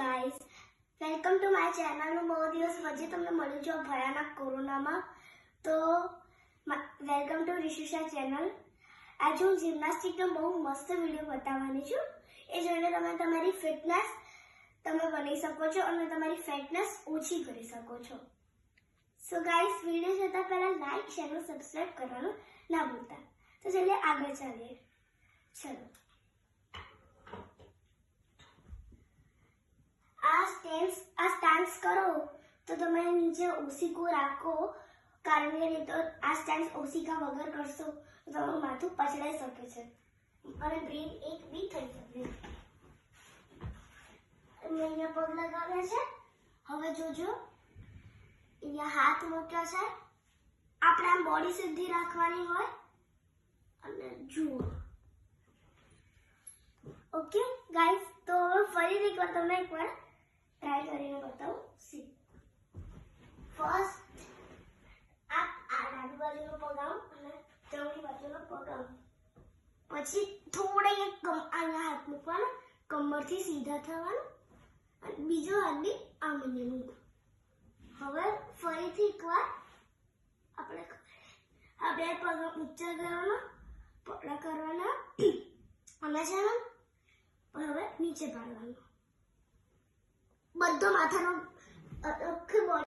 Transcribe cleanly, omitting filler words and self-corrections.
Guys, welcome to my channel. હું બહુ દિવસ પછી તમને મળ્યું છું ભયાનક કોરોનામાં. તો વેલકમ ટુ રિશુષા ચેનલ. આજે હું જિમ્નાસ્ટિકનો બહુ મસ્ત વિડીયો બતાવવાની છું. એ જોઈને તમે તમારી ફિટનેસ તમે બની શકો છો અને તમારી ફેટનેસ ઓછી કરી શકો છો. સો ગાઈસ, વિડીયો જોતા પહેલા લાઈક, શેર અને સબસ્ક્રાઇબ કરવાનું ના ભૂલતા. તો ચલીએ આગળ ચાલીએ. ચલો, આ સ્ટેન્સ કરો તો તમે નીચે ઓશિકો રાખો, કારણ કે નહીં તો આ સ્ટેન્સ ઓશિકા વગર કરશો તો તમારું માથું પછડાઈ શકે છે અને બ્રેન એક બી થઈ શકે. મેં અહીંયા પગ લગાવ્યા છે. હવે જોજો, અહીંયા હાથ મૂક્યા છે. આપણે આમ બોડી સીધી રાખવાની હોય અને જુઓ. ઓકે ગાઈસ, તો હવે ફરીથી એકવાર તમને એકવાર ટ્રાય કરીને બતાવું. સી, ફર્સ્ટ આ ડાબી બાજુનો પગ આમ અને જમણી બાજુનો પગ આમ. પછી થોડા અહીંયા હાથ મૂકવાનો, કમરથી સીધા થવાનું અને બીજો હાથ બી આમ મૂકવાનો. હવે ફરીથી એકવાર આપણે આ બે પગ ઊંચા કરવાના, પકડા કરવાના અને છે ને હવે નીચે પાડવાનું. બધો માથાનો આખી બોડી